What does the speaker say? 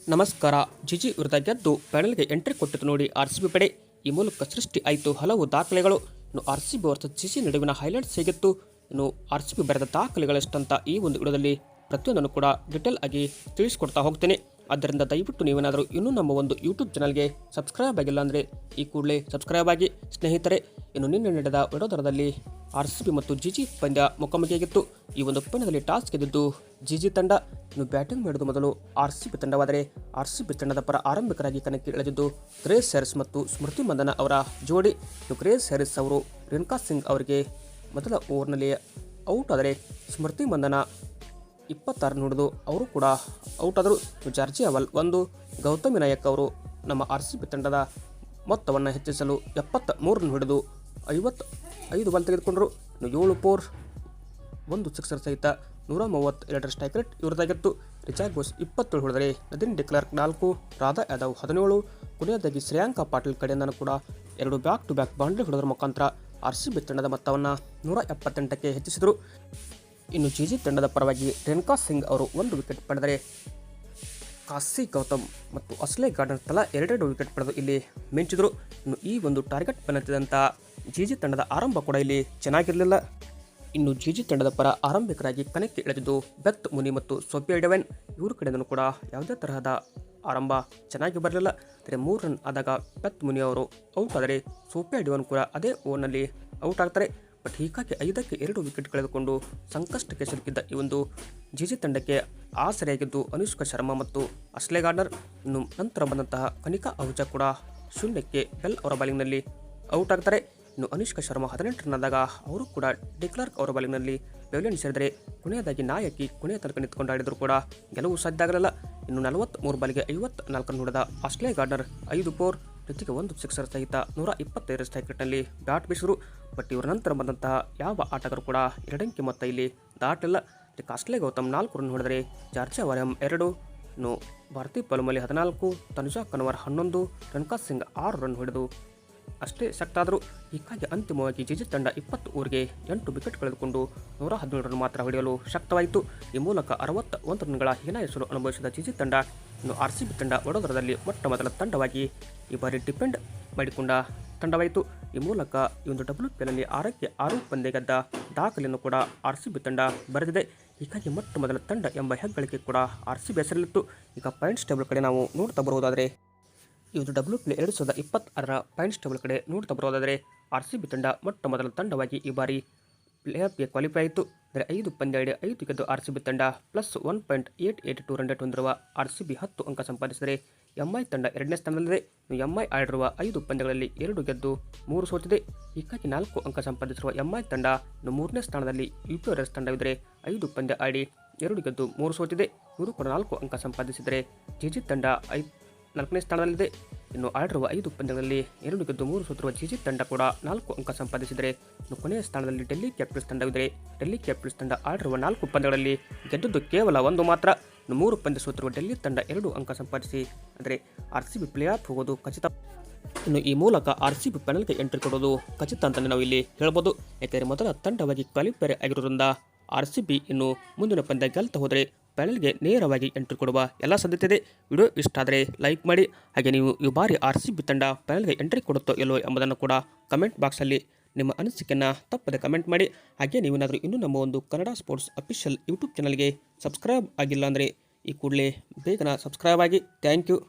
ನಮಸ್ಕಾರ. ಜಿಜಿ ವಿರುದ್ಧ ಗೆದ್ದು ಫೈನಲ್ಗೆ ಎಂಟ್ರಿ ಕೊಟ್ಟಿತು ನೋಡಿ ಆರ್ಸಿಬಿ ಪಡೆ. ಈ ಮೂಲಕ ಸೃಷ್ಟಿ ಆಯಿತು ಹಲವು ದಾಖಲೆಗಳು. ಇನ್ನು ಆರ್ಸಿಬಿ ವರ್ಸಸ್ ಜಿಜಿ ನಡುವಿನ ಹೈಲೈಟ್ಸ್ ಹೇಗಿತ್ತು, ಇನ್ನು ಆರ್ಸಿಬಿ ಬರೆದ ದಾಖಲೆಗಳೆಷ್ಟಂತ ಈ ಒಂದು ವಿಡಿಯೋದಲ್ಲಿ ಪ್ರತಿಯೊಂದನ್ನು ಕೂಡ ಡಿಟೇಲ್ ಆಗಿ ತಿಳಿಸ್ಕೊಡ್ತಾ ಹೋಗ್ತೇನೆ. ಆದ್ದರಿಂದ ದಯವಿಟ್ಟು ನೀವೇನಾದರೂ ಇನ್ನೂ ನಮ್ಮ ಒಂದು ಯೂಟ್ಯೂಬ್ ಚಾನಲ್ಗೆ ಸಬ್ಸ್ಕ್ರೈಬ್ ಆಗಿಲ್ಲ ಅಂದರೆ ಈ ಕೂಡಲೇ ಸಬ್ಸ್ಕ್ರೈಬ್ ಆಗಿ. ಸ್ನೇಹಿತರೆ, ಇನ್ನು ನಿನ್ನೆ ನಡೆದ ವಡೋದರದಲ್ಲಿ ಆರ್ಸಿಬಿ ಮತ್ತು ಜಿಜಿ ಪಂದ್ಯ ಮುಖಾಮುಖಿಯಾಗಿತ್ತು. ಈ ಒಂದು ಪಂದ್ಯದಲ್ಲಿ ಟಾಸ್ ಗೆದ್ದಿದ್ದು ಜಿಜಿ ತಂಡ. ಇನ್ನು ಬ್ಯಾಟಿಂಗ್ ಮಾಡಿದ ಮೊದಲು ಆರ್ಸಿಬಿ ತಂಡವಾದರೆ ಆರ್ಸಿಬಿ ತಂಡದ ಪರ ಆರಂಭಿಕರಾಗಿ ಕಣಕ್ಕೆ ಇಳಿದಿದ್ದು ಗ್ರೇಸ್ ಹ್ಯಾರಿಸ್ ಮತ್ತು ಸ್ಮೃತಿ ಮಂದನ ಅವರ ಜೋಡಿ. ಇನ್ನು ಗ್ರೇಸ್ ಹ್ಯಾರಿಸ್ ಅವರು ರೇಣುಕಾ ಸಿಂಗ್ ಅವರಿಗೆ ಮೊದಲ ಓವರ್ನಲ್ಲಿ ಔಟ್ ಆದರೆ ಸ್ಮೃತಿ ಮಂದನ 26 ರನ್ ಹೊಡೆದು ಅವರು ಕೂಡ ಔಟ್ ಆದರು. ಜಾರ್ಜಿ ಅವಲ್ 1, ಗೌತಮಿ ನಾಯಕ್ ಅವರು ನಮ್ಮ ಆರ್ಸಿಬಿ ತಂಡದ ಮೊತ್ತವನ್ನು ಹೆಚ್ಚಿಸಲು 73 ರನ್ ಹೊಡೆದು 55 ಬಾಲ್ ತೆಗೆದುಕೊಂಡರು. ಇನ್ನು 7 4, 1 ಸಿಕ್ಸರ್ ಸಹಿತ 132 ಸ್ಟ್ರೈಕ್ ರೇಟ್ ಇವರದಾಗಿತ್ತು. ರಿಚಾರ್ಡ್ ಬೋಸ್ 27 ಹೊಡೆದರೆ ನದೀನ್ ಡಿಕ್ಲರ್ಕ್ 4, ರಾಧಾ ಯಾದವ್ 17, ಕೊನೆಯದಾಗಿ ಶ್ರೇಯಾಂಕಾ ಪಾಟೀಲ್ ಕಡೆಯಿಂದ ಕೂಡ 2 ಬ್ಯಾಕ್ ಟು ಬ್ಯಾಕ್ ಬೌಂಡ್ರಿ ಹೊಡೆದರ ಮುಖಾಂತರ ಆರ್ಸಿಬಿ ತಂಡದ ಮೊತ್ತವನ್ನು 178ಕ್ಕೆ ಹೆಚ್ಚಿಸಿದರು. ಇನ್ನು ಜಿಜಿ ತಂಡದ ಪರವಾಗಿ ರೇಣುಕಾ ಸಿಂಗ್ ಅವರು 1 ವಿಕೆಟ್ ಪಡೆದರೆ ಕಾಸಿ ಗೌತಮ್ ಮತ್ತು ಅಸ್ಲೆ ಗಾರ್ಡನ್ ತಲಾ 2 ವಿಕೆಟ್ ಪಡೆದು ಇಲ್ಲಿ ಮಿಂಚಿದರು. ಇನ್ನು ಈ ಒಂದು ಟಾರ್ಗೆಟ್ ಬೆನ್ನತ್ತಿದಂಥ ಜಿಜಿ ತಂಡದ ಆರಂಭ ಕೂಡ ಇಲ್ಲಿ ಚೆನ್ನಾಗಿರಲಿಲ್ಲ. ಇನ್ನು ಜಿಜಿ ತಂಡದ ಪರ ಆರಂಭಿಕರಾಗಿ ಕಣಕ್ಕೆ ಇಳಿದಿದ್ದು ಬೆತ್ ಮುನಿ ಮತ್ತು ಸೋಫಿಯಾ ಡೆವೆನ್. ಇವರು ಕಡೆಯಿಂದ ಕೂಡ ಯಾವುದೇ ತರಹದ ಆರಂಭ ಚೆನ್ನಾಗಿ ಬರಲಿಲ್ಲ. ಅಂದರೆ 3 ರನ್ ಆದಾಗ ಬೆತ್ ಮುನಿ ಅವರು ಔಟ್ ಆದರೆ ಸೋಫಿಯಾ ಡೆವೆನ್ ಕೂಡ ಅದೇ ಓವರ್ನಲ್ಲಿ ಔಟ್ ಆಗ್ತಾರೆ. ಬಟ್ ಹೀಗಾಗಿ 5ಕ್ಕೆ 2 ವಿಕೆಟ್ ಕಳೆದುಕೊಂಡು ಸಂಕಷ್ಟಕ್ಕೆ ಸಿಲುಕಿದ್ದ ಈ ಒಂದು ಜಿಜಿ ತಂಡಕ್ಕೆ ಆಸರೆಯಾಗಿದ್ದು ಅನುಷ್ಕಾ ಶರ್ಮಾ ಮತ್ತು ಅಸ್ಲೆ ಗಾರ್ಡರ್. ಇನ್ನು ನಂತರ ಬಂದಂತಹ ಕನಿಕಾ ಅಹುಜಾ ಕೂಡ ಶೂನ್ಯಕ್ಕೆ ಬೆಲ್ ಅವರ ಬಾಲಿಂಗ್ನಲ್ಲಿ ಔಟ್ ಆಗ್ತಾರೆ. ಇನ್ನು ಅನುಷ್ಕಾ ಶರ್ಮಾ 18 ರನ್ ಆದಾಗ ಅವರು ಕೂಡ ಡಿಕ್ಲರ್ಕ್ ಅವರ ಬಾಲಿಂಗ್ನಲ್ಲಿ ಪೆವಿಲಿಯನ್ ಸೇರಿದರೆ ಕೊನೆಯದಾಗಿ ನಾಯಕಿ ಕೊನೆಯ ತನಕ ನಿಂತ್ಕೊಂಡು ಆಡಿದರೂ ಕೂಡ ಗೆಲುವು ಸಾಧ್ಯ ಆಗಲಿಲ್ಲ. ಇನ್ನು 43 ಬಾಲಿಗೆ 54 ರನ್ ಹೊಡೆದ ಅಸ್ಲೆ ಗಾರ್ಡರ್ 5 4 ಜೊತೆಗೆ 1 ಸಿಕ್ಸರ್ ಸಹಿತ 125 ಸ್ಟ್ರೈಕ್ ರೇಟ್ನಲ್ಲಿ ಬ್ಯಾಟ್ ಬೀಸಿದರು. ಬಟ್ ಇವರ ನಂತರ ಬಂದಂತಹ ಯಾವ ಆಟಗಾರರು ಕೂಡ 2 ಅಂಕಿ ಮೊತ್ತ ಇಲ್ಲಿ ದಾಟಿಲ್ಲ. ಅಸ್ಲೆ ಗೌತಮ್ 4 ರನ್ ಹೊಡೆದರೆ ಜಾರ್ಜಿ ವಾರ್ಯಮ್ 2, ಇನ್ನು ಭಾರತಿ ಪಲುಮಲಿ 14, ತನುಜಾ ಕನ್ವರ್ 11, ರೇಣುಕಾ ಸಿಂಗ್ 6 ರನ್ ಹೊಡೆದು ಅಷ್ಟೇ ಸಕ್ತಾದರು. ಹೀಗಾಗಿ ಅಂತಿಮವಾಗಿ ಜಿಜಿ ತಂಡ 20 ಓವರ್ಗೆ 8 ವಿಕೆಟ್ ಕಳೆದುಕೊಂಡು 117 ರನ್ ಮಾತ್ರ ಹೊಡೆಯಲು ಶಕ್ತವಾಯಿತು. ಈ ಮೂಲಕ 61 ರನ್ಗಳ ಹೀನಾಯಸಲು ಅನುಭವಿಸಿದ ಜಿಜಿ ತಂಡ ಇನ್ನು ಆರ್ಸಿಬಿ ತಂಡ ವಡೋದರದಲ್ಲಿ ಮೊಟ್ಟ ಮೊದಲ ತಂಡವಾಗಿ ಈ ಬಾರಿ ಡಿಪೆಂಡ್ ಮಾಡಿಕೊಂಡ ತಂಡವಾಯಿತು. ಈ ಮೂಲಕ ಈ ಒಂದು WPLನಲ್ಲಿ 6ಕ್ಕೆ 6 ಪಂದ್ಯ ಗೆದ್ದ ದಾಖಲೆಯನ್ನು ಕೂಡ ಆರ್ಸಿಬಿ ತಂಡ ಬರೆದಿದೆ. ಹೀಗಾಗಿ ಮೊಟ್ಟ ಮೊದಲ ತಂಡ ಎಂಬ ಹೆಗ್ಗಳಿಕೆ ಕೂಡ ಆರ್ಸಿಬಿ ಹೆಸರಲ್ಲಿತ್ತು. ಈಗ ಪಾಯಿಂಟ್ಸ್ ಟೇಬಲ್ ಕಡೆ ನಾವು ನೋಡ್ತಾ ಬರುವುದಾದರೆ ಈ ಒಂದು WPL 2026ರ ಪಾಯಿಂಟ್ಸ್ ಟೇಬಲ್ ಕಡೆ ನೋಡ್ತಾ ಬರೋದಾದರೆ ಆರ್ಸಿಬಿ ತಂಡ ಮೊಟ್ಟ ಮೊದಲ ತಂಡವಾಗಿ ಈ ಬಾರಿ ಪ್ಲೇ ಆಫ್ಗೆ ಕ್ವಾಲಿಫೈ ಆಯಿತು. ಅಂದರೆ 5 ಪಂದ್ಯ ಆಡಿ 5 ಗೆದ್ದು ಆರ್ಸಿಬಿ ತಂಡ ಪ್ಲಸ್ 1.882 ರನ್ ರೇಟ್ ಹೊಂದಿರುವ ಆರ್ಸಿಬಿ 10 ಅಂಕ ಸಂಪಾದಿಸಿದರೆ ಎಂಐ ತಂಡ 2ನೇ ಸ್ಥಾನದಲ್ಲಿದೆ. ಎಂಐ ಆಡಿರುವ 5 ಪಂದ್ಯಗಳಲ್ಲಿ 2 ಗೆದ್ದು 3 ಸೋತಿದೆ. ಹೀಗಾಗಿ 4 ಅಂಕ ಸಂಪಾದಿಸಿರುವ ಎಂಐ ತಂಡ ಇನ್ನು 3ನೇ ಸ್ಥಾನದಲ್ಲಿ ಯುಪಿಆರ್ಎಸ್ ತಂಡವಿದ್ದರೆ 5 ಪಂದ್ಯ ಆಡಿ 2 ಗೆದ್ದು 3 ಸೋತಿದೆ. ಇವರು ಕೂಡ 4 ಅಂಕ ಸಂಪಾದಿಸಿದರೆ ಜಿಜಿ ತಂಡ 4ನೇ ಸ್ಥಾನದಲ್ಲಿದೆ. ಇನ್ನು ಆಡಿರುವ 5 ಪಂದ್ಯಗಳಲ್ಲಿ 2 ಗೆದ್ದು 3 ಸೋತಿರುವ ಜಿಜಿ ತಂಡ ಕೂಡ 4 ಅಂಕ ಸಂಪಾದಿಸಿದರೆ ಇನ್ನು ಕೊನೆಯ ಸ್ಥಾನದಲ್ಲಿ ಡೆಲ್ಲಿ ಕ್ಯಾಪಿಟಲ್ಸ್ ತಂಡವಿದೆ. ಡೆಲ್ಲಿ ಕ್ಯಾಪಿಟಲ್ಸ್ ತಂಡ ಆಡಿರುವ 4 ಪಂದ್ಯಗಳಲ್ಲಿ ಗೆದ್ದದ್ದು ಕೇವಲ 1 ಮಾತ್ರ. ಇನ್ನು 3 ಪಂದ್ಯ ಸೋತಿರುವ ಡೆಲ್ಲಿ ತಂಡ 2 ಅಂಕ ಸಂಪಾದಿಸಿ ಅಂದರೆ ಆರ್ಸಿಬಿ ಪ್ಲೇ ಆಫ್ ಹೋಗೋದು ಖಚಿತ. ಇನ್ನು ಈ ಮೂಲಕ ಆರ್ಸಿಬಿ ಫೈನಲ್ಗೆ ಎಂಟ್ರಿ ಕೊಡೋದು ಖಚಿತ ಅಂತಲೇ ನಾವು ಇಲ್ಲಿ ಹೇಳ್ಬೋದು. ಯಾಕೆಂದರೆ ಮೊದಲ ತಂಡವಾಗಿ ಕ್ವಾಲಿಫೈ ಆಗಿರೋದ್ರಿಂದ ಆರ್ಸಿಬಿ ಇನ್ನು ಮುಂದಿನ ಪಂದ್ಯ ಗೆಲ್ತಾ ಹೋದರೆ ಫೈನಲ್ಗೆ ನೇರವಾಗಿ ಎಂಟ್ರಿ ಕೊಡುವ ಎಲ್ಲ ಸಾಧ್ಯತೆ ಇದೆ. ವಿಡಿಯೋ ಇಷ್ಟ ಆದರೆ ಲೈಕ್ ಮಾಡಿ. ಹಾಗೆ ನೀವು ಈ ಬಾರಿ ಆರ್ಸಿಬಿ ತಂಡ ಫೈನಲ್ಗೆ ಎಂಟ್ರಿ ಕೊಡುತ್ತೋ ಇಲ್ಲೋ ಎಂಬುದನ್ನು ಕೂಡ ಕಮೆಂಟ್ ಬಾಕ್ಸಲ್ಲಿ ನಿಮ್ಮ ಅನಿಸಿಕೆಯನ್ನು ತಪ್ಪದೆ ಕಮೆಂಟ್ ಮಾಡಿ. ಹಾಗೆ ನೀವೇನಾದರೂ ಇನ್ನೂ ನಮ್ಮ ಒಂದು ಕನ್ನಡ ಸ್ಪೋರ್ಟ್ಸ್ ಅಫಿಷಿಯಲ್ ಯೂಟ್ಯೂಬ್ ಚಾನಲ್ಗೆ ಸಬ್ಸ್ಕ್ರೈಬ್ ಆಗಿಲ್ಲ ಅಂದರೆ ಈ ಕೂಡಲೇ ಬೇಗನೆ ಸಬ್ಸ್ಕ್ರೈಬ್ ಆಗಿ. Thank you.